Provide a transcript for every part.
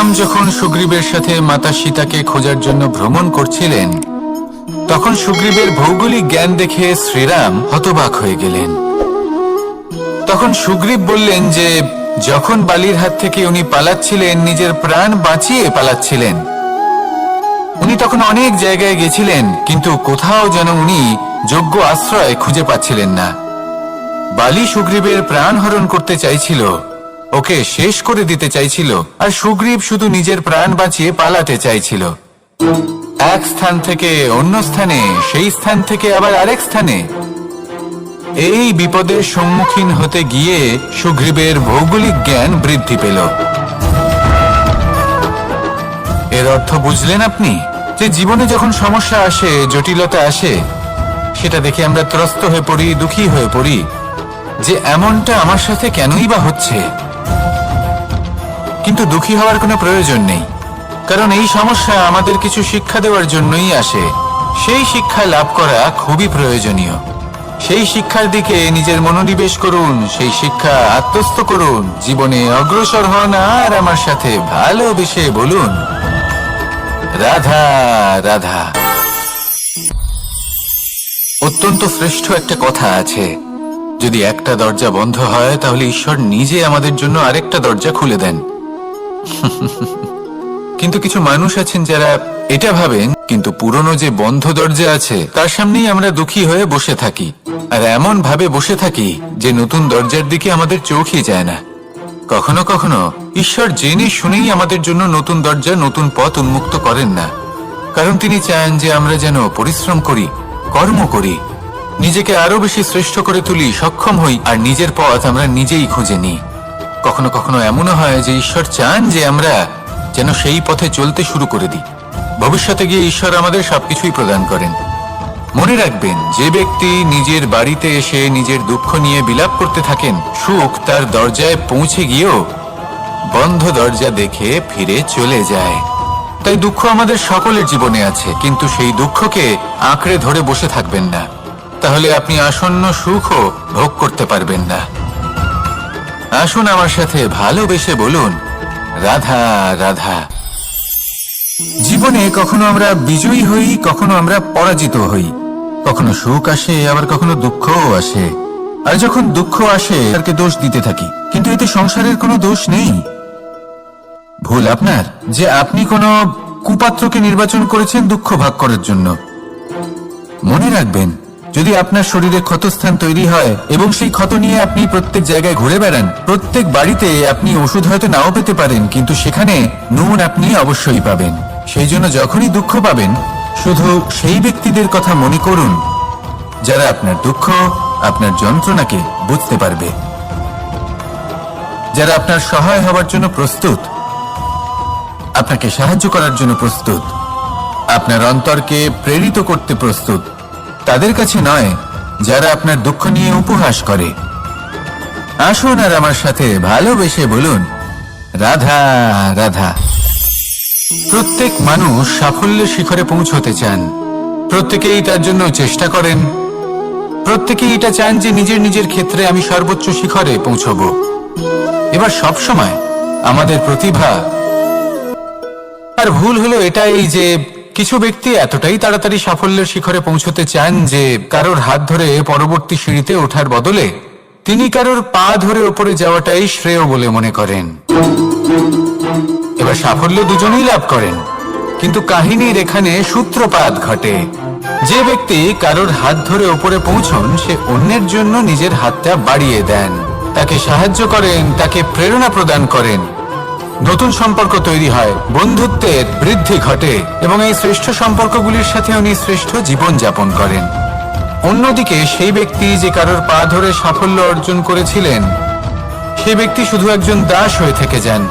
শ্রীরাম যখন সুগ্রীবের সাথে মাতা সীতাকে খোঁজার জন্য ভ্রমণ করছিলেন, তখন সুগ্রীবের ভৌগোলিক জ্ঞান দেখে শ্রীরাম হতবাক হয়ে গেলেন। তখন সুগ্রীব বললেন যে যখন বালির হাত থেকে উনি পালাচ্ছিলেন, নিজের প্রাণ বাঁচিয়ে পালাচ্ছিলেন, উনি তখন অনেক জায়গায় গেছিলেন, কিন্তু কোথাও যেন উনি যোগ্য আশ্রয় খুঁজে পাচ্ছিলেন না। বালি সুগ্রীবের প্রাণ হরণ করতে চাইছিল, ওকে শেষ করে দিতে চাইছিল, আর সুগ্রীব শুধু নিজের প্রাণ বাঁচিয়ে পালাতে চাইছিল। এক স্থান থেকে অন্য স্থানে, সেই স্থান থেকে আবার আরেক স্থানে। এই বিপদের সম্মুখীন হতে গিয়ে সুগ্রীবের ভৌগোলিক জ্ঞান বৃদ্ধি পেল। এর অর্থ বুঝলেন আপনি? যে জীবনে যখন সমস্যা আসে, জটিলতা আসে, সেটা দেখে আমরা ত্রস্ত হয়ে পড়ি, দুঃখী হয়ে পড়ি যে এমনটা আমার সাথে কেনই বা হচ্ছে। কিন্তু দুঃখী হওয়ার কোনো প্রয়োজন নেই, কারণ এই সমস্যা আমাদের কিছু শিক্ষা দেওয়ার জন্যই আসে। সেই শিক্ষা লাভ করা খুবই প্রয়োজনীয়। সেই শিক্ষার দিকে নিজের মনোনিবেশ করুন, সেই শিক্ষা আত্মস্থ করুন, জীবনে অগ্রসর হন, আর আমার সাথে ভালোবেসে বলুন, রাধা রাধা। অত্যন্ত শ্রেষ্ঠ একটা কথা আছে, যদি একটা দরজা বন্ধ হয় তাহলে ঈশ্বর নিজে আমাদের জন্য আরেকটা দরজা খুলে দেন। কিন্তু কিছু মানুষ আছেন যারা এটা ভাবেন, কিন্তু পুরনো যে বন্ধ দরজা আছে তার সামনেই আমরা দুঃখী হয়ে বসে থাকি, আর এমন ভাবে বসে থাকি যে নতুন দরজার দিকে আমাদের চোখই যায় না। কখনো কখনো ঈশ্বর জেনে শুনেই আমাদের জন্য নতুন দরজা, নতুন পথ উন্মুক্ত করেন না, কারণ তিনি চান যে আমরা যেন পরিশ্রম করি, কর্ম করি, নিজেকে আরো বেশি শ্রেষ্ঠ করে তুলি, সক্ষম হই, আর নিজের পথ আমরা নিজেই খুঁজে নিই। কখনো কখনো এমনও হয় যে ঈশ্বর চান যে আমরা যেন সেই পথে চলতে শুরু করে দিই। ভবিষ্যতে গিয়ে ঈশ্বর আমাদের সবকিছুই প্রদান করেন। মনে রাখবেন, যে ব্যক্তি নিজের বাড়িতে এসে নিজের দুঃখ নিয়ে বিলাপ করতে থাকেন, সুখ তার দরজায় পৌঁছে গিয়েও বন্ধ দরজা দেখে ফিরে চলে যায়। তাই দুঃখ আমাদের সকলের জীবনে আছে, কিন্তু সেই দুঃখকে আঁকড়ে ধরে বসে থাকবেন না, তাহলে আপনি আসন্ন সুখও ভোগ করতে পারবেন না। আসুন আমার সাথে ভালোবেসে বলুন, রাধা রাধা। জীবনে কখনো আমরা বিজয়ী হই, কখনো আমরা পরাজিত হই, কখনো সুখ আসে, আবার কখনো দুঃখও আসে। আর যখন দুঃখ আসে তাকে দোষ দিতে থাকি, কিন্তু এতে সংসারের কোনো দোষ নেই। ভুল আপনার যে আপনি কোনো কুপাত্রকে নির্বাচন করেছেন দুঃখ ভাগ করার জন্য। মনে রাখবেন, যদি আপনার শরীরে ক্ষতস্থান তৈরি হয় এবং সেই ক্ষত নিয়ে আপনি প্রত্যেক জায়গায় ঘুরে বেড়ান, প্রত্যেক বাড়িতে আপনি ওষুধ হয়তো নাও পেতে পারেন, কিন্তু সেখানে নুন আপনি অবশ্যই পাবেন। সেই জন্য যখনই দুঃখ পাবেন, শুধু সেই ব্যক্তিদের কথা মনে করুন যারা আপনার দুঃখ, আপনার যন্ত্রণাকে বুঝতে পারবে, যারা আপনার সহায় হওয়ার জন্য প্রস্তুত, আপনাকে সাহায্য করার জন্য প্রস্তুত, আপনার অন্তরকে প্রেরিত করতে প্রস্তুত। তাদের কাছে নয় যারা আপনার দুঃখ নিয়ে উপহাস করে। আসুন আর আমার সাথে ভালোবেসে বলুন, রাধা রাধা। প্রত্যেক মানুষ সাফল্যের শিখরে পৌঁছতে চান, প্রত্যেকেই তার জন্য চেষ্টা করেন, প্রত্যেকেই এটা চান যে নিজের নিজের ক্ষেত্রে আমি সর্বোচ্চ শিখরে পৌঁছব। এবার সব সময় আমাদের প্রতিভা আর ভুল হলো এটাই যে কিছু ব্যক্তি এতটাই তাড়াতাড়ি সাফল্যের শিখরে পৌঁছতে চান যে কারোর হাত ধরে পরবর্তী সিঁড়িতে ওঠার বদলে তিনি কারোর পা ধরে ওপরে যাওয়াটাই শ্রেয় বলে মনে করেন। এবার সাফল্য দুজনেই লাভ করেন, কিন্তু কাহিনীর এখানে সূত্রপাত ঘটে। যে ব্যক্তি কারোর হাত ধরে ওপরে পৌঁছন, সে অন্যের জন্য নিজের হাতটা বাড়িয়ে দেন, তাকে সাহায্য করেন, তাকে প্রেরণা প্রদান করেন, নতুন সম্পর্ক তৈরি হয়, বন্ধুত্বের বৃদ্ধি ঘটে, এবং এই শ্রেষ্ঠ সম্পর্কগুলির সাথে উনি শ্রেষ্ঠ জীবন যাপন করেন। অন্যদিকে সেই ব্যক্তি যে কারোর পা ধরে সাফল্য অর্জন করেছিলেন, সেই ব্যক্তি শুধু একজন দাস হয়ে থেকে যান,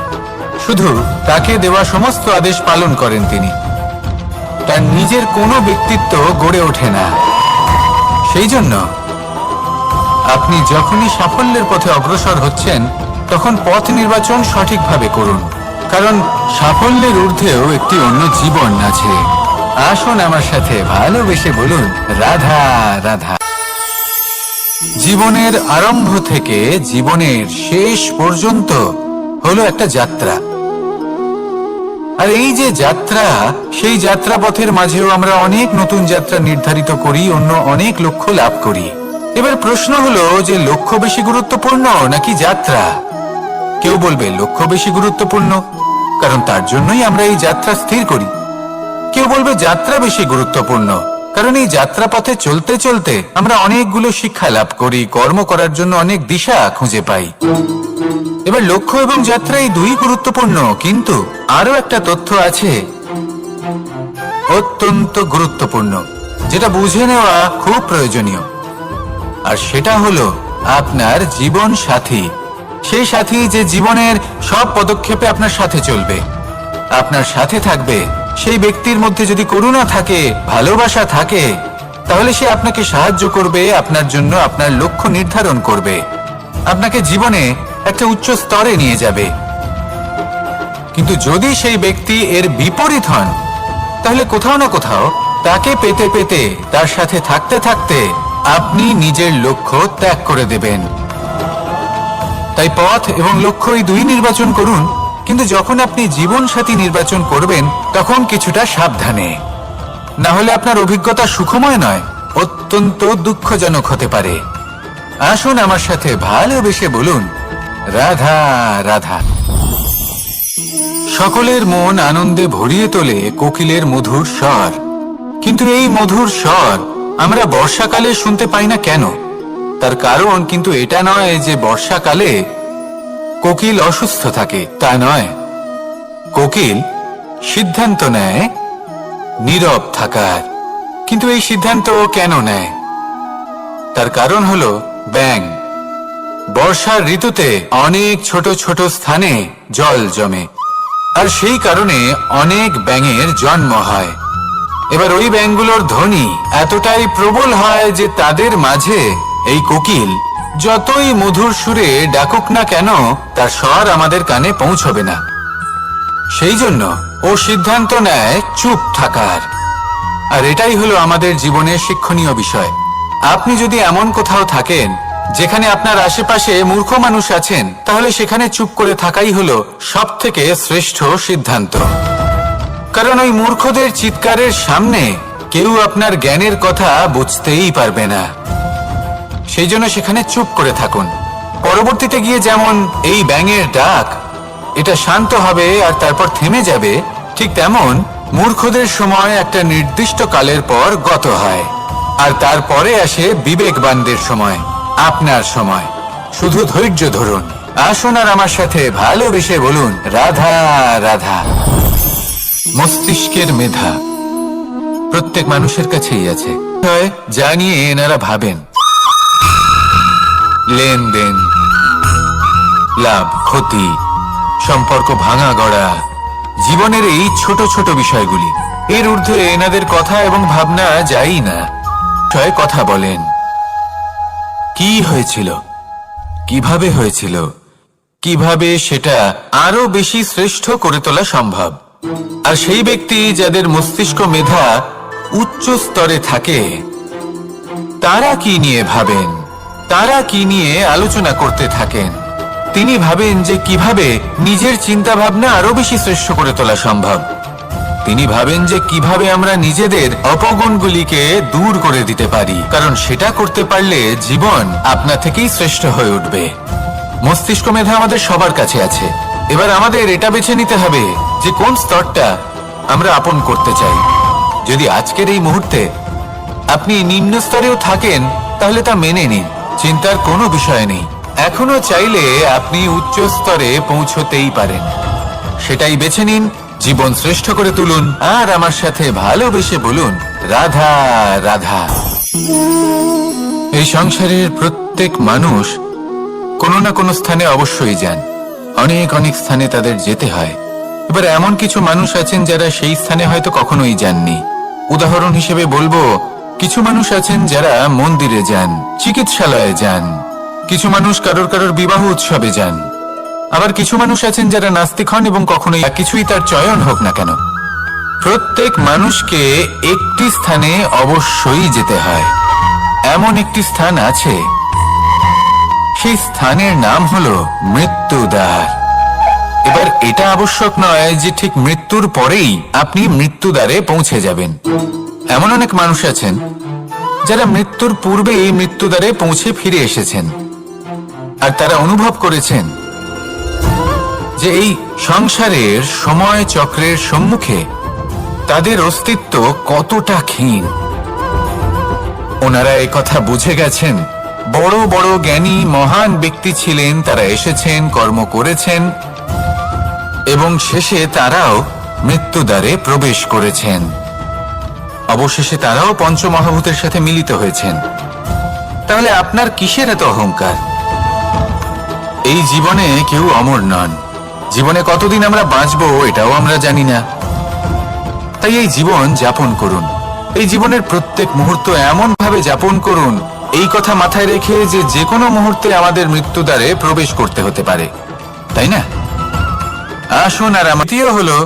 শুধু তাকে দেওয়া সমস্ত আদেশ পালন করেন তিনি। তার নিজের কোনো ব্যক্তিত্ব গড়ে ওঠে না। সেই জন্য আপনি যখনই সাফল্যের পথে অগ্রসর হচ্ছেন, তখন পথ নির্বাচন সঠিকভাবে করুন, কারণ সাফল্যের ঊর্ধ্বেও একটি অন্য জীবন আছে। আসুন আমার সাথে ভালোবেসে বলুন, রাধা রাধা। জীবনের আরম্ভ থেকে জীবনের শেষ পর্যন্ত হলো একটা যাত্রা। আর এই যে যাত্রা, সেই যাত্রা পথের মাঝেও আমরা অনেক নতুন যাত্রা নির্ধারিত করি, অন্য অনেক লক্ষ্য লাভ করি। এবার প্রশ্ন হলো যে লক্ষ্য বেশি গুরুত্বপূর্ণ নাকি যাত্রা? কেউ বলবে লক্ষ্য বেশি গুরুত্বপূর্ণ, কারণ তার জন্যই আমরা এই যাত্রা স্থির করি। কেউ বলবে যাত্রা বেশি গুরুত্বপূর্ণ, কারণ এই যাত্রা পথে চলতে চলতে আমরা অনেকগুলো শিক্ষা লাভ করি, কর্ম করার জন্য অনেক দিশা খুঁজে পাই। এবার লক্ষ্য এবং যাত্রা এই দুই গুরুত্বপূর্ণ, কিন্তু আরো একটা তথ্য আছে অত্যন্ত গুরুত্বপূর্ণ, যেটা বুঝে নেওয়া খুব প্রয়োজনীয়। আর সেটা হলো আপনার জীবন সাথী। সেই সাথী যে জীবনের সব পদক্ষেপে আপনার সাথে চলবে, আপনার সাথে থাকবে। সেই ব্যক্তির মধ্যে যদি করুণা থাকে, ভালোবাসা থাকে, তাহলে সে আপনাকে সাহায্য করবে, আপনার জন্য আপনার লক্ষ্য নির্ধারণ করবে, আপনাকে জীবনে একটা উচ্চ স্তরে নিয়ে যাবে। কিন্তু যদি সেই ব্যক্তি এর বিপরীত হন, তাহলে কোথাও না কোথাও তাকে পেতে পেতে, তার সাথে থাকতে থাকতে আপনি নিজের লক্ষ্য ত্যাগ করে দেবেন। তাই পথ এবং লক্ষ্য এই দুই নির্বাচন করুন, কিন্তু যখন আপনি জীবন সাথী নির্বাচন করবেন তখন কিছুটা সাবধানে, না হলে আপনার অভিজ্ঞতা সুখময় নয়, অত্যন্ত দুঃখজনক হতে পারে। আসুন আমার সাথে ভালোবেসে বলুন রাধা রাধা। সকলের মন আনন্দে ভরিয়ে তোলে কোকিলের মধুর স্বর, কিন্তু এই মধুর স্বর আমরা বর্ষাকালে শুনতে পাই না কেন? তার কারণ কিন্তু এটা নয় যে বর্ষাকালে কোকিল অসুস্থ থাকে, তা নয়। কোকিল সিদ্ধান্ত নেয় নীরব থাকার, কিন্তু এই সিদ্ধান্ত কেন নেয়? তার কারণ হলো ব্যাঙ। বর্ষার ঋতুতে অনেক ছোট ছোট স্থানে জল জমে, আর সেই কারণে অনেক ব্যাঙের জন্ম হয়। এবার ওই ব্যাঙগুলোর ধ্বনি এতটাই প্রবল হয় যে তাদের মাঝে এই কোকিল যতই মধুর সুরে ডাকুক না কেন, তার স্বর আমাদের কানে পৌঁছবে না। সেই জন্য ও সিদ্ধান্ত নেয় চুপ থাকার। আর এটাই হলো আমাদের জীবনের শিক্ষণীয় বিষয়। আপনি যদি এমন কোথাও থাকেন যেখানে আপনার আশেপাশে মূর্খ মানুষ আছেন, তাহলে সেখানে চুপ করে থাকাই হলো সবথেকে শ্রেষ্ঠ সিদ্ধান্ত। কারণ ওই মূর্খদের চিৎকারের সামনে কেউ আপনার জ্ঞানের কথা বুঝতেই পারবে না। সেই জন্য সেখানে চুপ করে থাকুন। পরবর্তীতে গিয়ে যেমন এই ব্যাঙের ডাক, এটা শান্ত হবে আর তারপর থেমে যাবে, ঠিক তেমন মূর্খদের সময় একটা নির্দিষ্ট কালের পর গত হয়, আর তারপরে আসে বিবেকবানদের সময়, আপনার সময়। শুধু ধৈর্য ধরুন। আসুন আর আমার সাথে ভালোবেসে বলুন রাধা রাধা। মস্তিষ্কের মেধা প্রত্যেক মানুষের কাছেই আছে, যা নিয়ে এনারা ভাবেন। লেনদেন, লাভ ক্ষতি, সম্পর্ক ভাঙা গড়া, জীবনের এই ছোট ছোট বিষয়গুলি, এর ঊর্ধ্বে এনাদের কথা এবং ভাবনা যাই না। কথা বলেন, কি হয়েছিল, কিভাবে হয়েছিল, কিভাবে সেটা আরো বেশি শ্রেষ্ঠ করে তোলা সম্ভব। আর সেই ব্যক্তি যাদের মস্তিষ্ক মেধা উচ্চ স্তরে থাকে, তারা কি নিয়ে ভাবেন, তারা কি নিয়ে আলোচনা করতে থাকেন? তিনি ভাবেন যে কিভাবে নিজের চিন্তা ভাবনা আরো বেশি শ্রেষ্ঠ করে তোলা সম্ভব। তিনি ভাবেন যে কিভাবে আমরা নিজেদের অপগুণগুলিকে দূর করে দিতে পারি, কারণ সেটা করতে পারলে জীবন আপনা থেকেই শ্রেষ্ঠ হয়ে উঠবে। মস্তিষ্ক মেধা আমাদের সবার কাছে আছে। এবার আমাদের এটা বেছে নিতে হবে যে কোন স্তরটা আমরা আপন করতে চাই। যদি আজকের এই মুহূর্তে আপনি নিম্ন স্তরেও থাকেন, তাহলে তা মেনে নিন, চিন্তার কোনো বিষয় নেই। এখনো চাইলে আপনি উচ্চ স্তরে পৌঁছতেই পারেন। সেটাই বেছে নিন, জীবন শ্রেষ্ঠ করে তুলুন, আর আমার সাথে ভালোবেসে বলুন রাধা রাধা। এই সংসারের প্রত্যেক মানুষ কোনো না কোনো স্থানে অবশ্যই যান, অনেক অনেক স্থানে তাদের যেতে হয়। এবার এমন কিছু মানুষ আছেন যারা সেই স্থানে হয়তো কখনোই যাননি। উদাহরণ হিসেবে বলবো, কিছু মানুষ আছেন যারা মন্দিরে যান, চিকিৎসালয়ে যান, কিছু মানুষ কারোর কারোর বিবাহ উৎসবে যান, আবার কিছু মানুষ আছেন যারা নাস্তিক হন এবং কখনোই কিছুই তার চয়ন হোক না কেন। প্রত্যেক মানুষকে একটি স্থানে অবশ্যই যেতে হয়। এমন একটি স্থান আছে, সেই স্থানের নাম হলো মৃত্যুদ্বার। এবার এটা আবশ্যক নয় যে ঠিক মৃত্যুর পরেই আপনি মৃত্যুদ্বারে পৌঁছে যাবেন। এমন অনেক মানুষ আছেন যারা মৃত্যুর পূর্বেই মৃত্যুদ্বারে পৌঁছে ফিরে এসেছেন, আর তারা অনুভব করেছেন যে এই সংসারের সময় চক্রের সম্মুখে তাদের অস্তিত্ব কতটা ক্ষীণ। ওনারা এই কথা বুঝে গেছেন। বড় বড় জ্ঞানী মহান ব্যক্তি ছিলেন, তারা এসেছেন, কর্ম করেছেন এবং শেষে তারাও মৃত্যুদ্বারে প্রবেশ করেছেন। অবশেষে তারাও পঞ্চমহাভূতের সাথে মিলিত হয়েছেন। তাহলে আপনার কিসের এত অহংকার? এই জীবনে কেউ অমর নন। জীবনে কতদিন আমরা বাঁচবো এটাও আমরা জানি না। তাই এই জীবন যাপন করুন। এই জীবনের প্রত্যেক মুহূর্ত এমন ভাবে যাপন করুন, এই কথা মাথায় রেখে যে যে কোনো মুহূর্তে আমাদের মৃত্যুদ্বারে প্রবেশ করতে হতে পারে, তাই না? আসুন, আর দ্বিতীয় হলো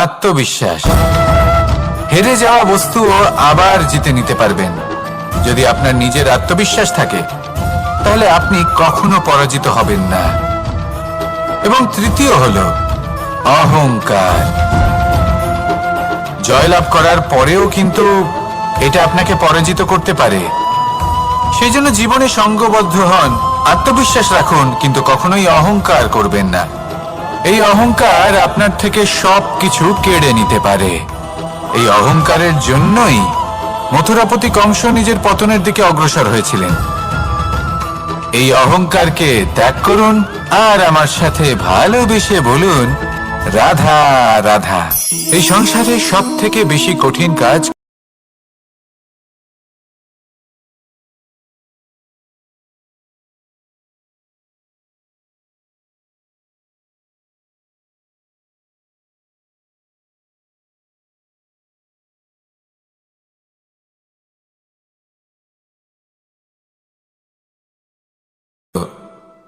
আত্মবিশ্বাস। হেরে যাওয়া বস্তুও আবার জিতে নিতে পারবেন যদি আপনার নিজের আত্মবিশ্বাস থাকে, তাহলে আপনি কখনো পরাজিত হবেন না। এবং তৃতীয় হলো অহংকার। জয়লাভ করার পরেও কিন্তু এটা আপনাকে পরাজিত করতে পারে। সেই জন্য জীবনে সঙ্গবদ্ধ হন, আত্মবিশ্বাস রাখুন, কিন্তু কখনোই অহংকার করবেন না। এই অহংকার আপনার থেকে সবকিছু কেড়ে নিতে পারে। এই অহংকারের জন্যই মথুরাপতি কংস নিজের পতনের দিকে অগ্রসর হয়েছিলেন। এই অহংকারকে ত্যাগ করুন আর আমার সাথে ভালোবেসে বলুন, রাধা রাধা। এই সংসারে সব থেকে বেশি কঠিন কাজ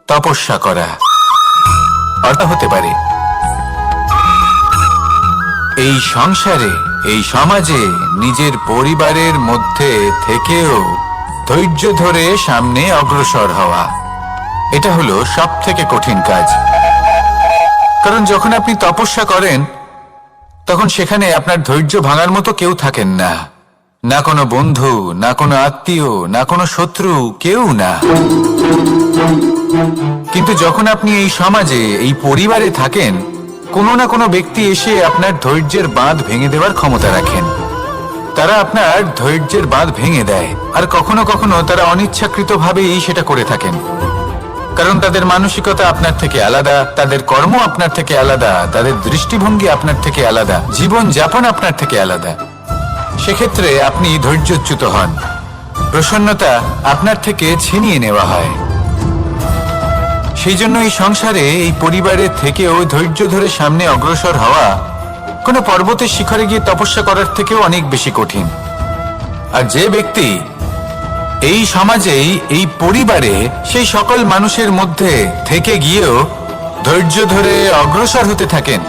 তপস্যা করা অর্থ হতে পারে এই সংসারে, এই সমাজে, নিজের পরিবারের মধ্যে থেকেও ধৈর্য ধরে সামনে অগ্রসর হওয়া। এটা হলো সব থেকে কঠিন কাজ। কারণ যখন আপনি তপস্যা করেন তখন সেখানে আপনার ধৈর্য ভাঙার মতো কেউ থাকেন না, না কোনো বন্ধু, না কোনো আত্মীয়, না কোনো শত্রু, কেউ না। কিন্তু যখন আপনি এই সমাজে, এই পরিবারে থাকেন, কোনো না কোনো ব্যক্তি এসে আপনার ধৈর্যের বাঁধ ভেঙে দেওয়ার ক্ষমতা রাখেন। তারা আপনার ধৈর্যের বাঁধ ভেঙে দেয়, আর কখনো কখনো তারা অনিচ্ছাকৃতভাবেই সেটা করে থাকেন। কারণ তাদের মানসিকতা আপনার থেকে আলাদা, তাদের কর্ম আপনার থেকে আলাদা, তাদের দৃষ্টিভঙ্গি আপনার থেকে আলাদা, জীবন যাপন আপনার থেকে আলাদা। সেক্ষেত্রে আপনি ধৈর্যচ্যুত হন, প্রসন্নতা আপনার থেকে ছিনিয়ে নেওয়া হয়। সেই জন্য এই সংসারে, এই পরিবারের থেকেও ধৈর্য ধরে সামনে অগ্রসর হওয়া কোনো পর্বতের শিখরে গিয়ে তপস্যা করার থেকেও অনেক বেশি কঠিন। আর যে ব্যক্তি এই সমাজেই, এই পরিবারে, সেই সকল মানুষের মধ্যে থেকে গিয়েও ধৈর্য ধরে অগ্রসর হতে থাকেন,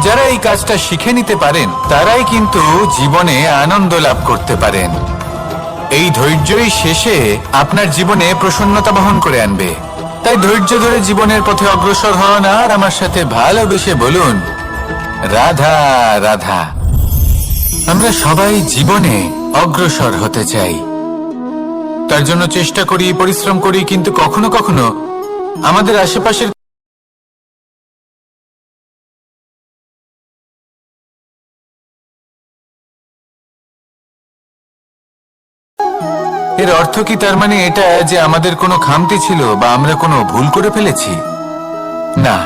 যারা এই কাজটা শিখে নিতে পারেন, তারাই কিন্তু জীবনে আনন্দ লাভ করতে পারেন। এই ধৈর্যই শেষে আপনার জীবনে প্রসন্নতা বহন করে আনবে। তাই ধৈর্য ধরে জীবনের পথে অগ্রসর হন আর আমার সাথে ভালোবেসে বলুন, রাধা রাধা। আমরা সবাই জীবনে অগ্রসর হতে চাই, তার জন্য চেষ্টা করি, পরিশ্রম করি, কিন্তু কখনো কখনো আমাদের আশেপাশের এর অর্থ কি তার মানে এটা যে আমাদের কোনো খামতি ছিল বা আমরা কোনো ভুল করে ফেলেছি? না,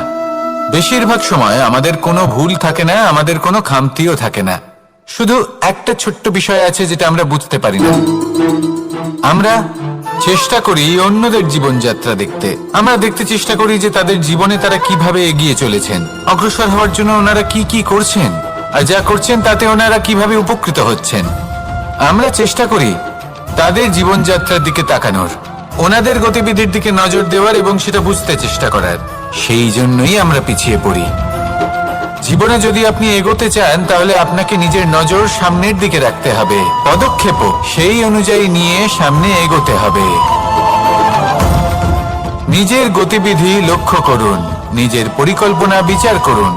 বেশিরভাগ সময় আমাদের কোনো ভুল থাকে না, আমাদের কোনো খামতিও থাকে না। শুধু একটা ছোট্ট বিষয় আছে যেটা আমরা বুঝতে পারি না। আমরা চেষ্টা করি অন্যদের জীবনযাত্রা দেখতে। আমরা দেখতে চেষ্টা করি যে তাদের জীবনে তারা কিভাবে এগিয়ে চলেছেন, অগ্রসর হওয়ার জন্য ওনারা কি কি করছেন, আর যা করছেন তাতে ওনারা কিভাবে উপকৃত হচ্ছেন। আমরা চেষ্টা করি তাদের জীবনযাত্রার দিকে তাকানোর, ওনাদের গতিবিধির দিকে নজর দেওয়ার এবং সেটা বুঝতে চেষ্টা করার। সেই জন্যই আমরা পিছিয়ে পড়ি। জীবনে যদি আপনি এগোতে চান তাহলে আপনাকে নিজের নজর সামনের দিকে রাখতে হবে, পদক্ষেপও সেই অনুযায়ী নিয়ে সামনে এগোতে হবে। নিজের গতিবিধি লক্ষ্য করুন, নিজের পরিকল্পনা বিচার করুন,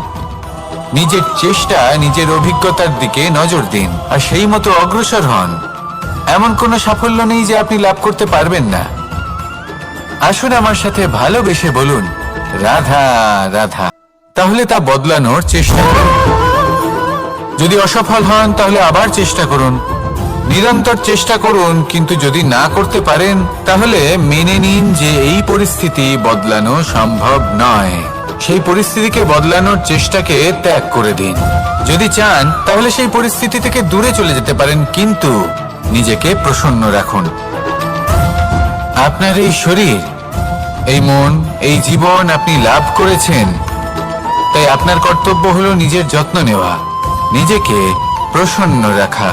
নিজের চেষ্টা, নিজের অভিজ্ঞতার দিকে নজর দিন আর সেই মতো অগ্রসর হন। এমন কোনো সাফল্য নেই যে আপনি লাভ করতে পারবেন না। আসুন আমার সাথে ভালোবেসে বলুন, রাধা রাধা। তাহলে তা বদলানোর চেষ্টা করুন। যদি অসফল হন তাহলে আবার চেষ্টা করুন, নিরন্তর চেষ্টা করুন। কিন্তু যদি না করতে পারেন তাহলে মেনে নিন যে এই পরিস্থিতি বদলানো সম্ভব নয়। সেই পরিস্থিতিকে বদলানোর চেষ্টাকে ত্যাগ করে দিন। যদি চান তাহলে সেই পরিস্থিতি থেকে দূরে চলে যেতে পারেন, কিন্তু নিজেকে প্রসন্ন রাখুন। আপনার এই শরীর, এই মন, এই জীবন আপনি লাভ করেছেন, তাই আপনার কর্তব্য হলো নিজের যত্ন নেওয়া, নিজেকে প্রসন্ন রাখা।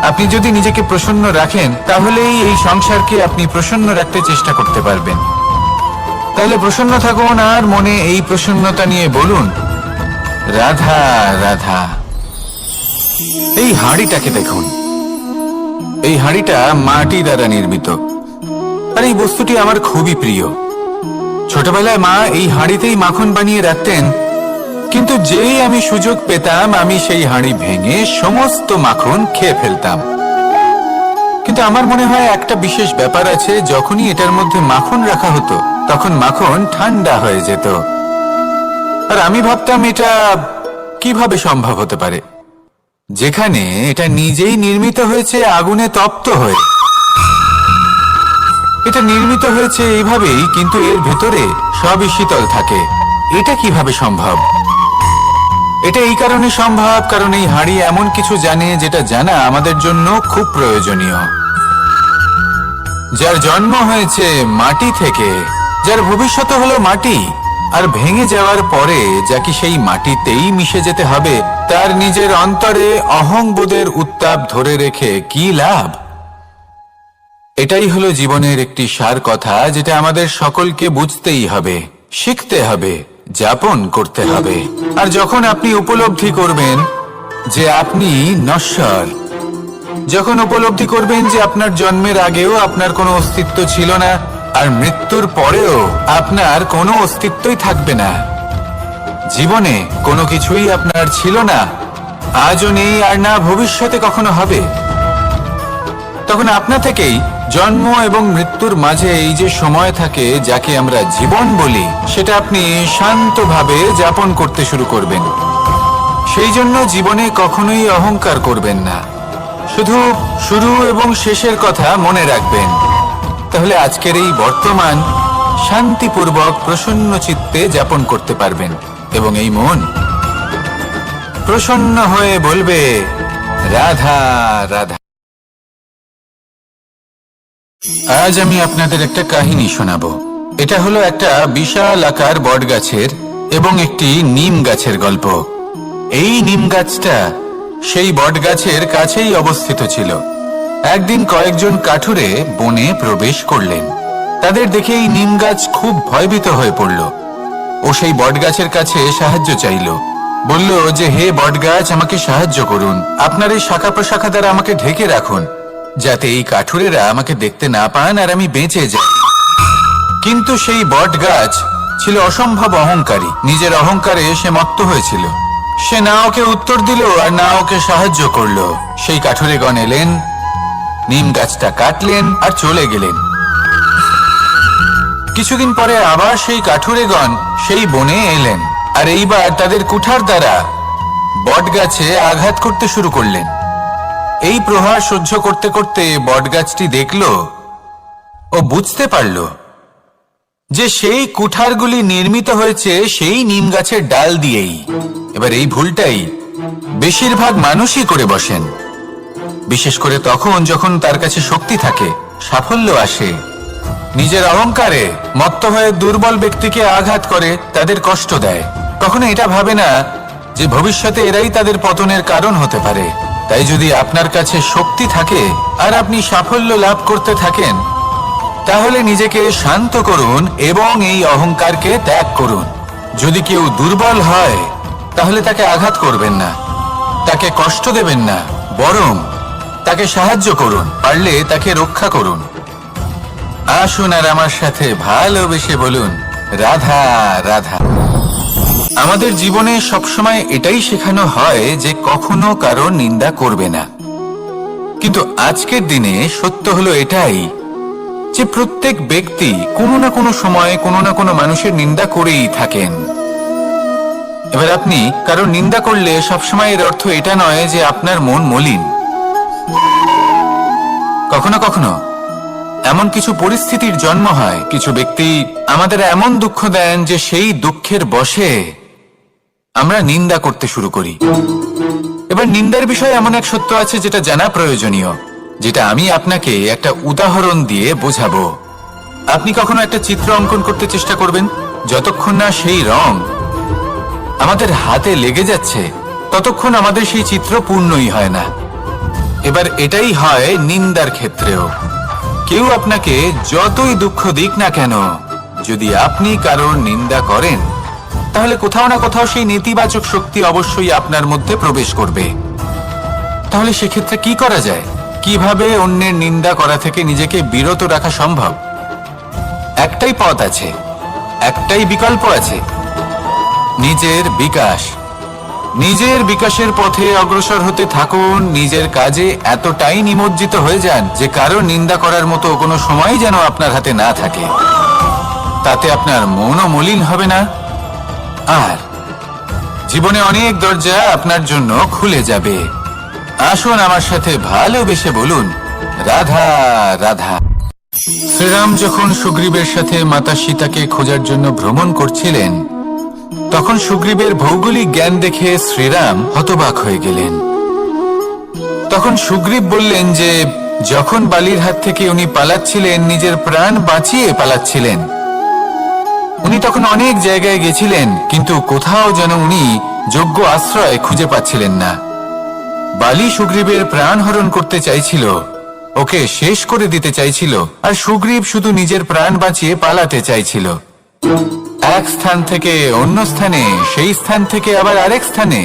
আপনি যদি নিজেকে প্রসন্ন রাখেন তাহলেই এই সংসারকে আপনি প্রসন্ন রাখতে চেষ্টা করতে পারবেন। তাহলে প্রসন্ন থাকুন আর মনে এই প্রসন্নতা নিয়ে বলুন, রাধা রাধা। এই হাঁড়িটাকে দেখুন। এই হাঁড়িটা মাটি দ্বারা নির্মিত, আর এই বস্তুটি আমার খুবই প্রিয়। ছোটবেলায় মা এই হাঁড়িতেই মাখন বানিয়ে রাখতেন, কিন্তু যেই আমি সুযোগ পেতাম আমি সেই হাঁড়ি ভেঙে সমস্ত মাখন খেয়ে ফেলতাম। কিন্তু আমার মনে হয় একটা বিশেষ ব্যাপার আছে, যখনই এটার মধ্যে মাখন রাখা হতো তখন মাখন ঠান্ডা হয়ে যেত। আর আমি ভাবতাম এটা কিভাবে সম্ভব হতে পারে, যেখানে এটা নিজেই নির্মিত হয়েছে আগুনে তপ্ত হয়ে। এটা নির্মিত হয়েছে এইভাবেই, কিন্তু এর ভেতরে সবই শীতল থাকে। এটা কিভাবে সম্ভব? এটা এই কারণে সম্ভব কারণ এই হাঁড়ি এমন কিছু জানে যেটা জানা আমাদের জন্য খুব প্রয়োজনীয়। যার জন্ম হয়েছে মাটি থেকে, যার ভবিষ্যৎ হলো মাটি, আর ভেঙে যাওয়ার পরে যাকে সেই মাটিতেই মিশে যেতে হবে, তার নিজের অন্তরে অহংবোধের উত্তাপ ধরে রেখে কি লাভ? এটাই হলো জীবনের একটি সার কথা, যেটা আমাদের সকলকে বুঝতেই হবে, শিখতে হবে, যাপন করতে হবে। আর যখন আপনি উপলব্ধি করবেন যে আপনি নশ্বর, যখন উপলব্ধি করবেন যে আপনার জন্মের আগেও আপনার কোনো অস্তিত্ব ছিল না, আর মৃত্যুর পরেও আপনার কোনো অস্তিত্বই থাকবে না, জীবনে কোনো কিছুই আপনার ছিল না, আজও নেই আর না ভবিষ্যতে কখনো হবে, তখন আপনা থেকেই জন্ম এবং মৃত্যুর মাঝে এই যে সময় থাকে যাকে আমরা জীবন বলি, সেটা আপনি শান্তভাবে যাপন করতে শুরু করবেন। সেই জন্য জীবনে কখনোই অহংকার করবেন না, শুধু শুরু এবং শেষের কথা মনে রাখবেন। তাহলে আজকের এই বর্তমান শান্তিপূর্বক প্রসন্ন চিত্তে যাপন করতে পারবেন, এবং এই মন প্রসন্ন হয়ে বলবে, রাধা রাধা। আজ আমি আপনাদের একটা কাহিনী শোনাবো। এটা হলো একটা বিশাল আকার বট গাছের এবং একটি নিম গাছের গল্প। এই নিম গাছটা সেই বট গাছের কাছেই অবস্থিত ছিল। একদিন কয়েকজন কাঠুরে বনে প্রবেশ করলেন। তাদের দেখে এই নিম গাছ খুব ভয়ভীত হয়ে পড়ল। ও সেই বট গাছের কাছে সাহায্য চাইল। বলল যে, হে বট গাছ, আমাকে সাহায্য করুন, আপনার এই শাখা প্রশাখা দ্বারা আমাকে ঢেকে রাখুন, যাতে এই কাঠুরেরা আমাকে দেখতে না পান আর আমি বেঁচে যাই। কিন্তু সেই বট গাছ ছিল অসম্ভব অহংকারী। নিজের অহংকারে সে মত্ত হয়েছিল। সে না ওকে উত্তর দিল আর না ওকে সাহায্য করলো। সেই কাঠুরেগণ এলেন, নিম গাছটা কাটলেন আর চলে গেলেন। কিছুদিন পরে আবার সেই কাঠুরেগণ সেই বনে এলেন, আর এইবার তাদের কুঠার দ্বারা বট গাছে আঘাত করতে শুরু করলেন। এই প্রহার সহ্য করতে করতে বটগাছটি দেখল ও বুঝতে পারল যে সেই কুঠারগুলি নির্মিত হয়েছে সেই নিম গাছের ডাল দিয়েই। এবার এই ভুলটাই বেশিরভাগ মানুষই করে বসেন, বিশেষ করে তখন যখন তার কাছে শক্তি থাকে, সাফল্য আসে। নিজের অহংকারে মত্ত হয়ে দুর্বল ব্যক্তিকে আঘাত করে, তাদের কষ্ট দেয়। কখনো এটা ভাবে না যে ভবিষ্যতে এরাই তাদের পতনের কারণ হতে পারে। তাই যদি আপনার কাছে শক্তি থাকে আর আপনি সাফল্য লাভ করতে থাকেন, তাহলে নিজেকে শান্ত করুন এবং এই অহংকারকে ত্যাগ করুন। যদি কেউ দুর্বল হয় তাহলে তাকে আঘাত করবেন না, তাকে কষ্ট দেবেন না, বরং তাকে সাহায্য করুন, পারলে তাকে রক্ষা করুন। আসুন আর আমার সাথে ভালোবেসে বলুন, রাধা রাধা। আমাদের জীবনে সবসময় এটাই শেখানো হয় যে কখনো কারোর নিন্দা করবে না, কিন্তু আজকের দিনে সত্য হলো এটাই যে প্রত্যেক ব্যক্তি কোনো না কোনো সময়ে কোনো না কোনো মানুষের নিন্দা করেই থাকেন। এবার আপনি কারোর নিন্দা করলে সবসময় এর অর্থ এটা নয় যে আপনার মন মলিন। কখনো কখনো এমন কিছু পরিস্থিতির জন্ম হয়, কিছু ব্যক্তি আমাদের এমন দুঃখ দেন যে সেই দুঃখের বশে আমরা নিন্দা করতে শুরু করি। এবার নিন্দার বিষয়ে এমন এক সত্য আছে যেটা জানা প্রয়োজনীয়, যেটা আমি আপনাকে একটা উদাহরণ দিয়ে বোঝাবো। আপনি কখনো একটা চিত্র অঙ্কন করতে চেষ্টা করবেন, যতক্ষণ না সেই রং আমাদের হাতে লেগে যাচ্ছে ততক্ষণ আমাদের সেই চিত্র পূর্ণই হয় না। এবার এটাই হয় নিন্দার ক্ষেত্রেও। কেউ আপনাকে যতই দুঃখ দিক না কেন, যদি আপনি কারোর নিন্দা করেন তাহলে কোথাও না কোথাও সেই নেতিবাচক শক্তি অবশ্যই আপনার মধ্যে প্রবেশ করবে। তাহলে সেক্ষেত্রে কি করা যায়? কিভাবে অন্যের নিন্দা করা থেকে নিজেকে বিরত রাখা সম্ভব? একটাই পথ আছে, একটাই বিকল্প আছে, নিজের বিকাশ। নিজের বিকাশের পথে অগ্রসর হতে থাকুন, নিজের কাজে এতটাই নিমজ্জিত হয়ে যান যে কারো নিন্দা করার মতো কোনো সময় যেন আপনার হাতে না থাকে। তাতে আপনার মনও মলিন হবে না, আর জীবনে অনেক দরজা আপনার জন্য খুলে যাবে। আসুন আমার সাথে ভালোবেসে বলুন, রাধা রাধা। শ্রীরাম যখন সুগ্রীবের সাথে মাতা সীতাকে খোঁজার জন্য ভ্রমণ করছিলেন, তখন সুগ্রীবের ভৌগোলিক জ্ঞান দেখে শ্রীরাম হতবাক হয়ে গেলেন। তখন সুগ্রীব বললেন যে যখন বালির হাত থেকে উনি পালাচ্ছিলেন, নিজের প্রাণ বাঁচিয়ে পালাচ্ছিলেন, উনি তখন অনেক জায়গায় গেছিলেন, কিন্তু কোথাও যেন উনি যোগ্য আশ্রয় খুঁজে পাচ্ছিলেন না। বালি সুগ্রীবের প্রাণ হরণ করতে চাইছিল, ওকে শেষ করে দিতে চাইছিল, আর সুগ্রীব শুধু নিজের প্রাণ বাঁচিয়ে পালাতে চাইছিল। এক স্থান থেকে অন্য স্থানে, সেই স্থান থেকে আবার আরেক স্থানে।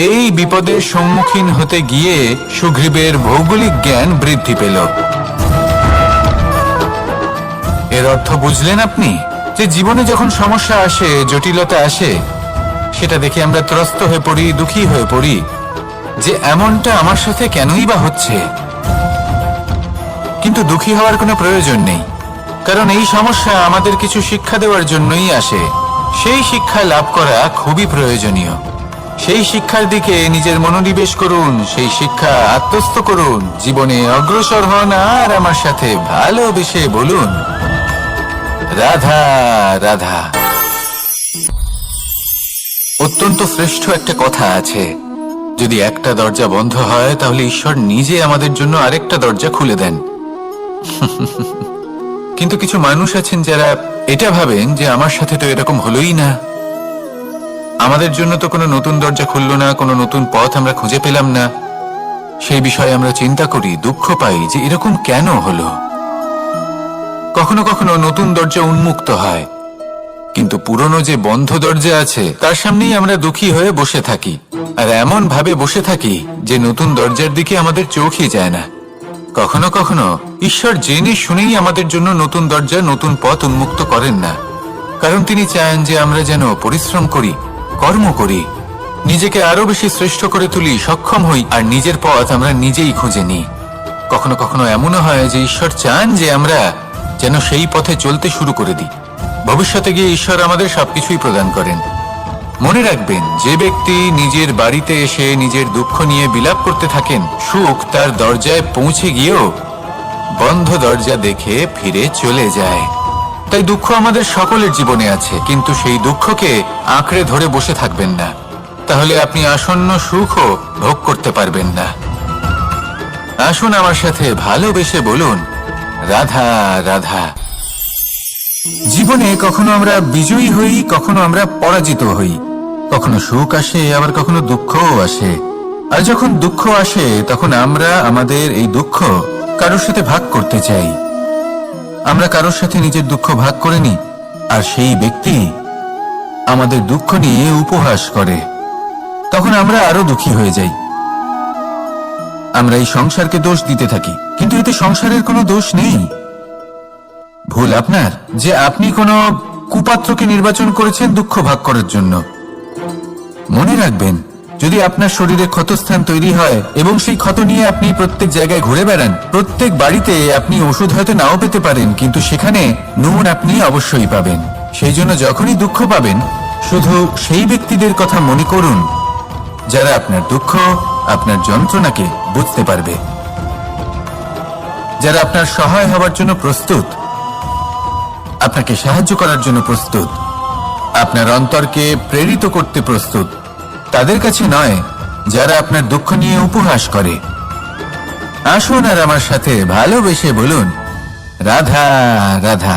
এই বিপদের সম্মুখীন হতে গিয়ে সুগ্রীবের ভৌগোলিক জ্ঞান বৃদ্ধি পেল। এর অর্থ বুঝলেন আপনি? যে জীবনে যখন সমস্যা আসে, জটিলতা আসে, সেটা দেখে আমরা ত্রস্ত হয়ে পড়ি, দুঃখী হয়ে পড়ি যে এমনটা আমার সাথে কেনই বা হচ্ছে। কিন্তু দুঃখী হওয়ার কোনো প্রয়োজন নেই, কারণ এই সমস্যা আমাদের কিছু শিক্ষা দেওয়ার জন্যই আসে। সেই শিক্ষা লাভ করা খুবই প্রয়োজনীয়। সেই শিক্ষার দিকে নিজের মনোনিবেশ করুন, সেই শিক্ষা আত্মস্থ করুন, জীবনে অগ্রসর হন, আর আমার সাথে ভালোবেসে বলুন, রাধা রাধা। অত্যন্ত শ্রেষ্ঠ একটা কথা আছে, যদি একটা দরজা বন্ধ হয় তাহলে ঈশ্বর নিজে আমাদের জন্য আরেকটা দরজা খুলে দেন। কিন্তু কিছু মানুষ আছেন যারা এটা ভাবেন যে আমার সাথে তো এরকম হলোই না, আমাদের জন্য তো কোনো নতুন দরজা খুললো না, কোনো নতুন পথ আমরা খুঁজে পেলাম না। সেই বিষয়ে আমরা চিন্তা করি, দুঃখ পাই যে এরকম কেন হলো। কখনো কখনো নতুন দরজা উন্মুক্ত হয়, কিন্তু পুরনো যে বন্ধ দরজা আছে তার সামনেই আমরা দুঃখী হয়ে বসে থাকি, আর এমন ভাবে বসে থাকি যে নতুন দরজার দিকে আমাদের চোখই যায় না। কখনো কখনো ঈশ্বর জেনে শুনেই আমাদের জন্য নতুন দরজা, নতুন পথ উন্মুক্ত করেন না, কারণ তিনি চান যে আমরা যেন পরিশ্রম করি, কর্ম করি, নিজেকে আরো বেশি শ্রেষ্ঠ করে তুলি, সক্ষম হই, আর নিজের পথ আমরা নিজেই খুঁজে নিই। কখনো কখনো এমনও হয় যে ঈশ্বর চান যে আমরা যেন সেই পথে চলতে শুরু করে দিই। ভবিষ্যতে গিয়ে ঈশ্বর আমাদের সবকিছুই প্রদান করেন। মনে রাখবেন, যে ব্যক্তি নিজের বাড়িতে এসে নিজের দুঃখ নিয়ে বিলাপ করতে থাকেন, সুখ তার দরজায় পৌঁছে গিয়েও বন্ধ দরজা দেখে ফিরে চলে যায়। তাই দুঃখ আমাদের সকলের জীবনে আছে, কিন্তু সেই দুঃখকে আঁকড়ে ধরে বসে থাকবেন না, তাহলে আপনি আসন্ন সুখও ভোগ করতে পারবেন না। আসুন আমার সাথে ভালোবেসে বলুন, রাধা রাধা। জীবনে কখনো আমরা বিজয়ী হই, কখনো আমরা পরাজিত হই, কখনো সুখ আসে, আবার কখনো দুঃখও আসে। আর যখন দুঃখ আসে তখন আমরা আমাদের এই দুঃখ কারোর সাথে ভাগ করতে চাই। আমরা কারোর সাথে নিজের দুঃখ ভাগ করে নিই, আর সেই ব্যক্তি আমাদের দুঃখ নিয়ে উপহাস করে। তখন আমরা আরো দুঃখী হয়ে যাই। আমরা এই সংসারকে দোষ দিতে থাকি, কিন্তু এতে সংসারের কোনো দোষ নেই। ভুল আপনার যে আপনি কোনো কুপাত্রকে নির্বাচন করেছেন দুঃখ ভাগ করার জন্য। মনে রাখবেন, যদি আপনার শরীরে ক্ষতস্থান তৈরি হয় এবং সেই ক্ষত নিয়ে আপনি প্রত্যেক জায়গায় ঘুরে বেড়ান, প্রত্যেক বাড়িতে আপনি ওষুধ হয়তো নাও পেতে পারেন, কিন্তু সেখানে নুন আপনি অবশ্যই পাবেন। সেই জন্য যখনই দুঃখ পাবেন, শুধু সেই ব্যক্তিদের কথা মনে করুন যারা আপনার দুঃখ, আপনার যন্ত্রণাকে বুঝতে পারবে, যারা আপনার সহায় হওয়ার জন্য প্রস্তুত, আপনাকে সাহায্য করার জন্য প্রস্তুত, আপনার অন্তরকে প্রেরিত করতে প্রস্তুত। তাদের কাছে নয় যারা আপনার দুঃখ নিয়ে উপহাস করে। আসুন আর আমার সাথে ভালোবেসে বলুন, রাধা রাধা।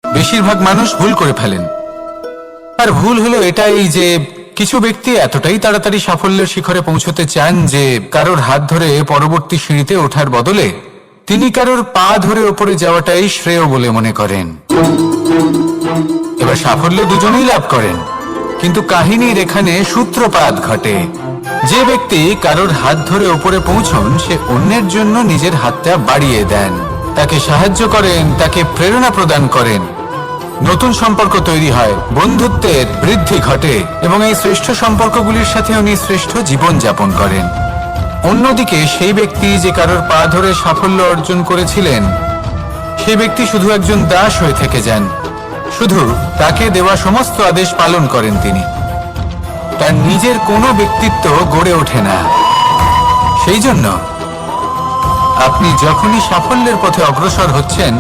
বেশিরভাগ মানুষ ভুল করে ফেলেন, আর ভুল হলো এটাই যে কিছু ব্যক্তি এতটাই তাড়াতাড়ি সাফল্যের শিখরে পৌঁছতে চান যে কারোর হাত ধরে পরবর্তী সিঁড়িতে ওঠার বদলে তিনি কারোর পা ধরে ওপরে যাওয়াটাই শ্রেয় বলে মনে করেন। এবার সাফল্য দুজনেই লাভ করেন, কিন্তু কাহিনীর এখানে সূত্রপাত ঘটে। যে ব্যক্তি কারোর হাত ধরে ওপরে পৌঁছন, সে অন্যের জন্য নিজের হাতটা বাড়িয়ে দেন, তাকে সাহায্য করেন, তাকে প্রেরণা প্রদান করেন। নতুন সম্পর্ক তৈরি হয়, বন্ধুত্বের বৃদ্ধি ঘটে এবং এই শ্রেষ্ঠ সম্পর্কগুলির সাথে উনি শ্রেষ্ঠ জীবন যাপন করেন। অন্যদিকে সেই ব্যক্তি যে কারোর পা ধরে সাফল্য অর্জন করেছিলেন, সেই ব্যক্তি শুধু একজন দাস হয়ে থেকে যান, শুধু তাকে দেওয়া সমস্ত আদেশ পালন করেন তিনি। তার নিজের কোনো ব্যক্তিত্ব গড়ে ওঠে না। সেই জন্য আপনি যখনই সাফল্যের পথে অগ্রসর হচ্ছেন,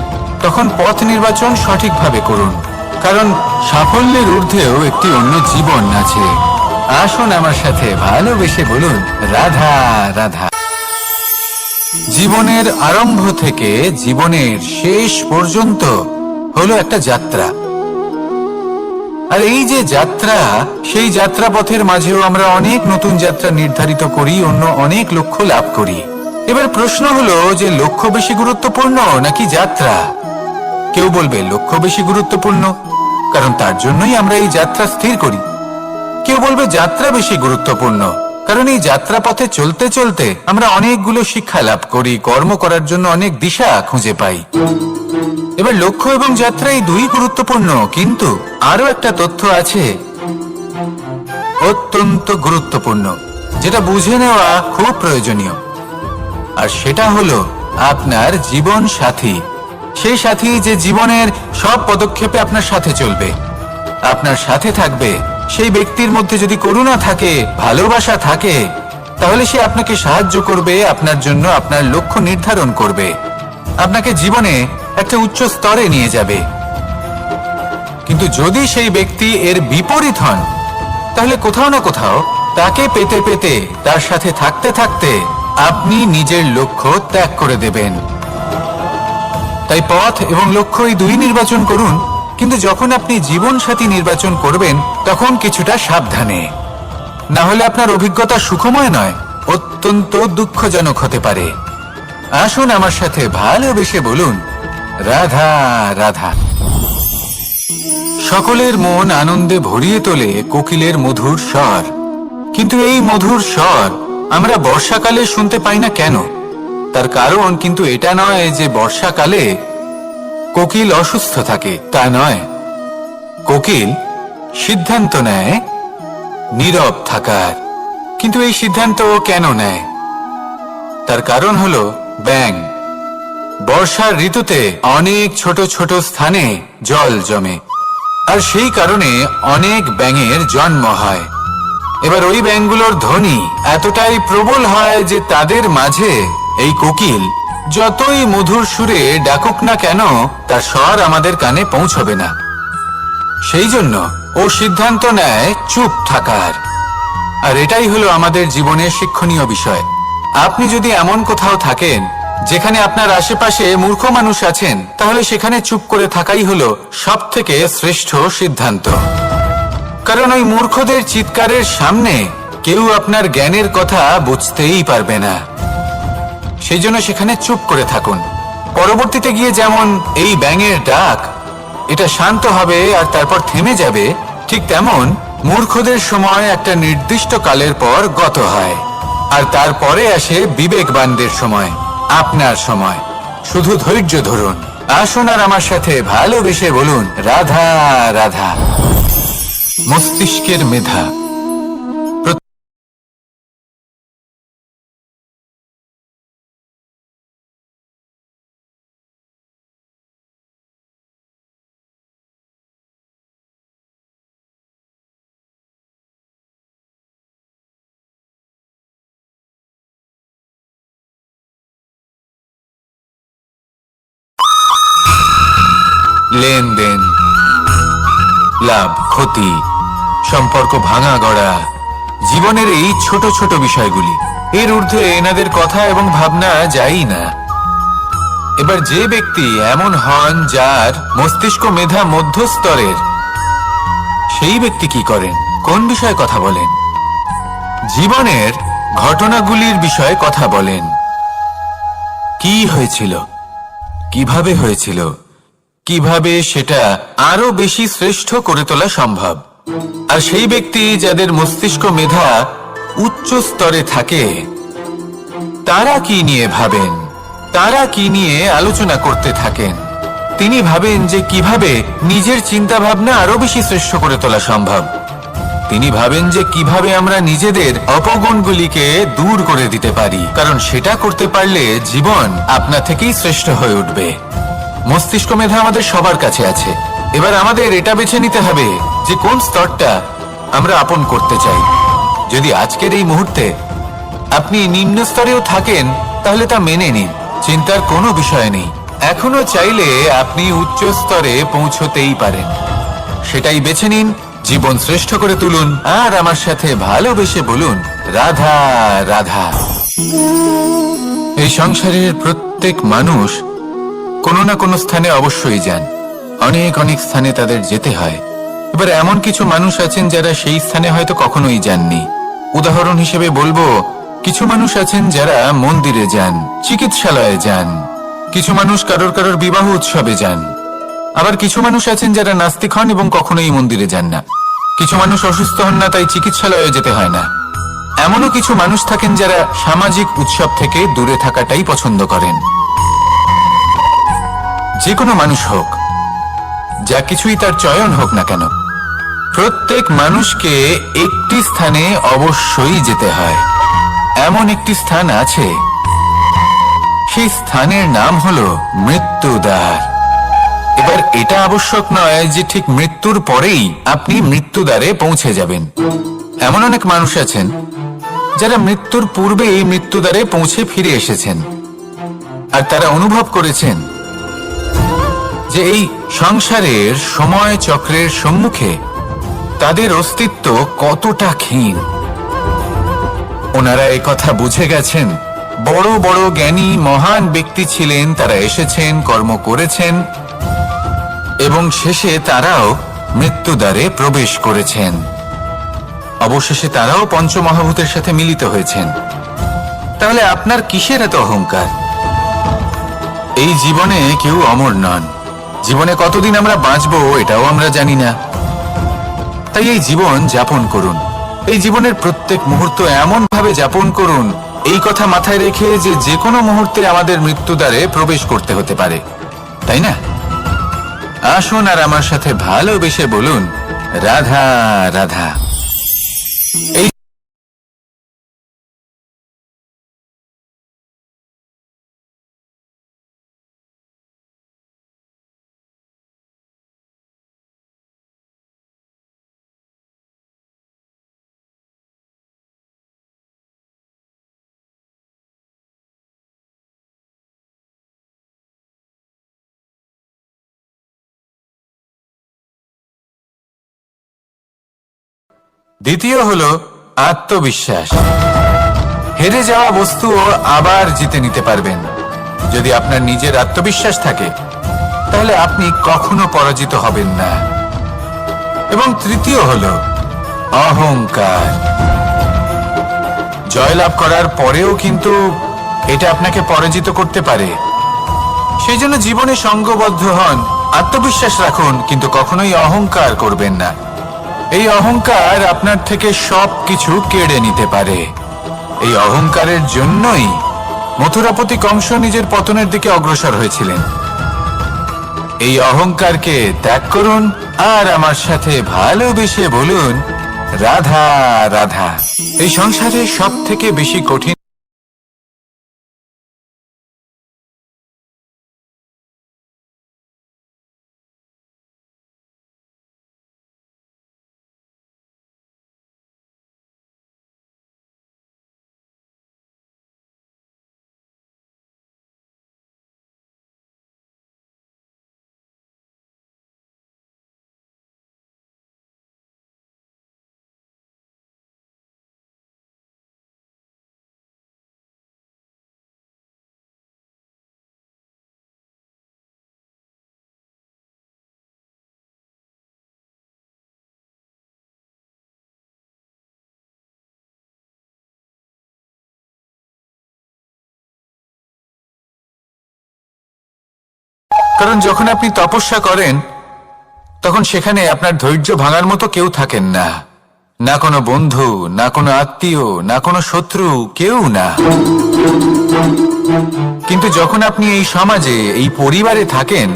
তখন পথ নির্বাচন সঠিকভাবে করুন, কারণ সাফল্যের ঊর্ধ্বেও একটি অন্য জীবন আছে। আসুন আমার সাথে ভালোবেসে বলুন, রাধা রাধা। জীবনের আরম্ভ থেকে জীবনের শেষ পর্যন্ত হলো একটা যাত্রা, আর এই যে যাত্রা, সেই যাত্রা পথের মাঝেও আমরা অনেক নতুন যাত্রা নির্ধারিত করি, অন্য অনেক লক্ষ্য লাভ করি। এবার প্রশ্ন হলো যে লক্ষ্য বেশি গুরুত্বপূর্ণ নাকি যাত্রা? কেউ বলবে লক্ষ্য বেশি গুরুত্বপূর্ণ, কারণ তার জন্যই আমরা এই যাত্রা স্থির করি। কেউ বলবে যাত্রা বেশি গুরুত্বপূর্ণ, কারণ এই যাত্রা পথে চলতে চলতে আমরা অনেকগুলো শিক্ষা লাভ করি, কর্ম করার জন্য অনেক দিশা খুঁজে পাই। এবার লক্ষ্য এবং যাত্রা এই দুই গুরুত্বপূর্ণ, কিন্তু আরো একটা তথ্য আছে অত্যন্ত গুরুত্বপূর্ণ, যেটা বুঝে নেওয়া খুব প্রয়োজনীয়, আর সেটা হলো আপনার জীবন সাথী। সেই সাথী যে জীবনের সব পদক্ষেপে আপনার সাথে চলবে, আপনার সাথে থাকবে। সেই ব্যক্তির মধ্যে যদি করুণা থাকে, ভালোবাসা থাকে, তাহলে সে আপনাকে সাহায্য করবে, আপনার জন্য আপনার লক্ষ্য নির্ধারণ করবে, আপনাকে জীবনে একটা উচ্চ স্তরে নিয়ে যাবে। কিন্তু যদি সেই ব্যক্তি এর বিপরীত হন, তাহলে কোথাও না কোথাও তাকে পেতে পেতে, তার সাথে থাকতে থাকতে আপনি নিজের লক্ষ্য ত্যাগ করে দেবেন। তাই পথ এবং লক্ষ্য এই দুই নির্বাচন করুন, কিন্তু যখন আপনি জীবন সাথী নির্বাচন করবেন, তখন কিছুটা সাবধানে, না হলে আপনার অভিজ্ঞতা সুখময় নয়, অত্যন্ত দুঃখজনক হতে পারে। আসুন আমার সাথে ভালোবেসে বলুন, রাধা রাধা। সকলের মন আনন্দে ভরিয়ে তোলে কোকিলের মধুর স্বর, কিন্তু এই মধুর স্বর আমরা বর্ষাকালে শুনতে পাই না কেন? তার কারণ কিন্তু এটা নয় যে বর্ষাকালে কোকিল অসুস্থ থাকে, তা নয়। কোকিল সিদ্ধান্ত নেয় নীরব থাকার, কিন্তু এই সিদ্ধান্ত কেন নেয়? তার কারণ হলো ব্যাঙ। বর্ষার ঋতুতে অনেক ছোট ছোট স্থানে জল জমে, আর সেই কারণে অনেক ব্যাঙের জন্ম হয়। এবার ওই ব্যাঙগুলোর ধ্বনি এতটাই প্রবল হয় যে তাদের মাঝে এই কোকিল যতই মধুর সুরে ডাকুক না কেন, তার স্বর আমাদের কানে পৌঁছবে না। সেই জন্য ও সিদ্ধান্ত নেয় চুপ থাকার। আর এটাই হলো আমাদের জীবনের শিক্ষণীয় বিষয়। আপনি যদি এমন কোথাও থাকেন যেখানে আপনার আশেপাশে মূর্খ মানুষ আছেন, তাহলে সেখানে চুপ করে থাকাই হলো সবথেকে শ্রেষ্ঠ সিদ্ধান্ত। কারণ ওই মূর্খদের চিৎকারের সামনে কেউ আপনার জ্ঞানের কথা বুঝতেই পারবে না। সেই জন্য সেখানে চুপ করে থাকুন। পরবর্তীতে গিয়ে যেমন এই ব্যাঙের ডাক, এটা শান্ত হবে আর তারপর থেমে যাবে, ঠিক তেমন মূর্খদের সময় একটা নির্দিষ্ট কালের পর গত হয়, আর তারপরে আসে বিবেকবানদের সময়, আপনার সময়। শুধু ধৈর্য ধরুন। আসুন আর আমার সাথে ভালোবেসে বলুন, রাধা রাধা। মস্তিষ্কের মেধা। লেনদেন, লাভ ক্ষতি, সম্পর্ক ভাঙা গড়া, জীবনের এই ছোট ছোট বিষয়গুলি, এর ঊর্ধ্বে এনাদের কথা এবং ভাবনা যায়ই না। এবার যে ব্যক্তি এমন হন যার মস্তিষ্ক মেধা মধ্যস্তরের, সেই ব্যক্তি কি করেন? কোন বিষয়ে কথা বলেন? জীবনের ঘটনাগুলির বিষয়ে কথা বলেন। কি হয়েছিল, কিভাবে হয়েছিল, কিভাবে সেটা আরো বেশি শ্রেষ্ঠ করে তোলা সম্ভব। আর সেই ব্যক্তি যাদের মস্তিষ্ক মেধা উচ্চ স্তরে থাকে, তারা কি নিয়ে ভাবেন, তারা কি নিয়ে আলোচনা করতে থাকেন? তিনি ভাবেন যে কিভাবে নিজের চিন্তা ভাবনা আরো বেশি শ্রেষ্ঠ করে তোলা সম্ভব। তিনি ভাবেন যে কিভাবে আমরা নিজেদের অপগুণগুলিকে দূর করে দিতে পারি, কারণ সেটা করতে পারলে জীবন আপনা থেকেই শ্রেষ্ঠ হয়ে উঠবে। মস্তিষ্ক মেধা আমাদের সবার কাছে আছে। এবার আমাদের এটা বেছে নিতে হবে যে কোন স্তরটা আমরা আপন করতে চাই। যদি আজকের এই মুহূর্তে আপনি নিম্ন স্তরেও থাকেন, তাহলে তা মেনে নিন, চিন্তার কোনো বিষয় নেই। এখনো চাইলে আপনি উচ্চ স্তরে পৌঁছতেই পারেন। সেটাই বেছে নিন, জীবন শ্রেষ্ঠ করে তুলুন, আর আমার সাথে ভালোবেসে বলুন, রাধা রাধা। এই সংসারের প্রত্যেক মানুষ কোনো না কোনো স্থানে অবশ্যই যান। অনেক অনেক স্থানে তাদের যেতে হয়। এবার এমন কিছু মানুষ আছেন যারা সেই স্থানে হয়তো কখনোই যাননি। উদাহরণ হিসেবে বলবো, কিছু মানুষ আছেন যারা মন্দিরে যান, চিকিৎসালয়ে যান, কিছু মানুষ কারোর কারোর বিবাহ উৎসবে যান। আবার কিছু মানুষ আছেন যারা নাস্তিক হন এবং কখনোই মন্দিরে যান না। কিছু মানুষ অসুস্থ হন না, তাই চিকিৎসালয়ে যেতে হয় না। এমনও কিছু মানুষ থাকেন যারা সামাজিক উৎসব থেকে দূরে থাকাটাই পছন্দ করেন। যে কোনো মানুষ হোক, যা কিছুই তার চয়ন হোক না কেন, প্রত্যেক মানুষকে একটি স্থানে অবশ্যই যেতে হয়। এমন একটি স্থান আছে, সেই স্থানের নাম হলো মৃত্যুদ্বার। এবার এটা আবশ্যক নয় যে ঠিক মৃত্যুর পরেই আপনি মৃত্যুদ্বারে পৌঁছে যাবেন। এমন অনেক মানুষ আছেন যারা মৃত্যুর পূর্বেই মৃত্যুদ্বারে পৌঁছে ফিরে এসেছেন, আর তারা অনুভব করেছেন যে এই সংসারের সময় চক্রের সম্মুখে তাদের অস্তিত্ব কতটা ক্ষীণ। ওনারা একথা বুঝে গেছেন। বড় বড় জ্ঞানী মহান ব্যক্তি ছিলেন, তারা এসেছেন, কর্ম করেছেন, এবং শেষে তারাও মৃত্যুদ্বারে প্রবেশ করেছেন। অবশেষে তারাও পঞ্চমহাভূতের সাথে মিলিত হয়েছেন। তাহলে আপনার কিসের এত অহংকার? এই জীবনে কেউ অমর নন। জীবনে কতদিন আমরা বাঁচবো এটাও আমরা জানি না। তাই এই জীবন যাপন করুন। এই জীবনের প্রত্যেক মুহূর্ত এমন ভাবে যাপন করুন, এই কথা মাথায় রেখে যে যে কোনো মুহূর্তে আমাদের মৃত্যুদ্বারে প্রবেশ করতে হতে পারে, তাই না? আসুন আর আমার সাথে ভালোবেসে বলুন, রাধা রাধা। এই দ্বিতীয় হলো আত্মবিশ্বাস। হেরে যাওয়া বস্তুও আবার জিতে নিতে পারবেন। যদি আপনার নিজের আত্মবিশ্বাস থাকে, তাহলে আপনি কখনো পরাজিত হবেন না। এবং তৃতীয় হলো অহংকার। জয়লাভ করার পরেও কিন্তু এটা আপনাকে পরাজিত করতে পারে। সেই জন্য জীবনে সঙ্গবদ্ধ হন, আত্মবিশ্বাস রাখুন, কিন্তু কখনোই অহংকার করবেন না। এই অহংকার আপনার থেকে সবকিছু কেড়ে নিতে পারে। এই অহংকারের জন্যই মথুরাপতি কংস নিজের পতনের দিকে অগ্রসর হয়েছিলেন। এই অহংকারকে ত্যাগ করুন আর আমার সাথে ভালোবেসে বলুন, রাধা রাধা। এই সংসারে সব থেকে বেশি কঠিন কারণ যখন আপনি তপস্যা করেন তখন সেখানে আপনার ধৈর্য ভাঙার মতো কেউ থাকেন না, না কোনো বন্ধু, না কোনো আত্মীয়, না কোনো শত্রু, কেউ না। কিন্তু যখন আপনি এই সমাজে, এই পরিবারে থাকেন,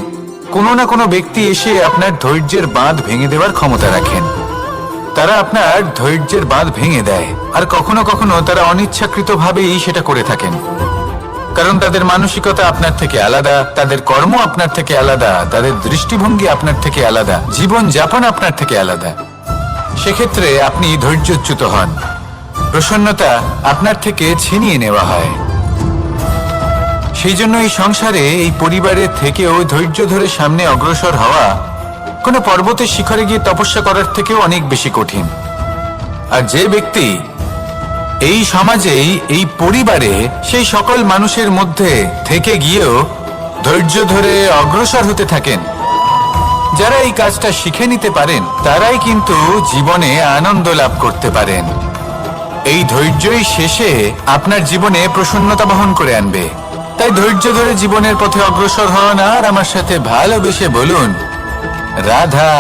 কোনো না কোনো ব্যক্তি এসে আপনার ধৈর্যের বাঁধ ভেঙে দেওয়ার ক্ষমতা রাখেন। তারা আপনার ধৈর্যের বাঁধ ভেঙে দেয়, আর কখনো কখনো তারা অনিচ্ছাকৃতভাবেই সেটা করে থাকেন। কারণ তাদের মানসিকতা আপনার থেকে আলাদা, তাদের কর্ম আপনার থেকে আলাদা, তাদের দৃষ্টিভঙ্গি আপনার থেকে আলাদা, জীবন যাপন আপনার থেকে আলাদা। সেক্ষেত্রে আপনি ধৈর্যচ্যুত হন, প্রসন্নতা আপনার থেকে ছিনিয়ে নেওয়া হয়। সেই জন্য এই সংসারে, এই পরিবারের থেকেও ধৈর্য ধরে সামনে অগ্রসর হওয়া কোনো পর্বতের শিখরে গিয়ে তপস্যা করার থেকেও অনেক বেশি কঠিন। আর যে ব্যক্তি এই সমাজেই, এই পরিবারে, সেই সকল মানুষের মধ্যে থেকে গিয়েও ধৈর্য ধরে অগ্রসর হতে থাকেন, যারা এই কাজটা শিখে নিতে পারেন, তারাই কিন্তু জীবনে আনন্দ লাভ করতে পারেন। এই ধৈর্যই শেষে আপনার জীবনে প্রসন্নতা বহন করে আনবে। তাই ধৈর্য ধরে জীবনের পথে অগ্রসর হন আর আমার সাথে ভালোবেসে বলুন, রাধা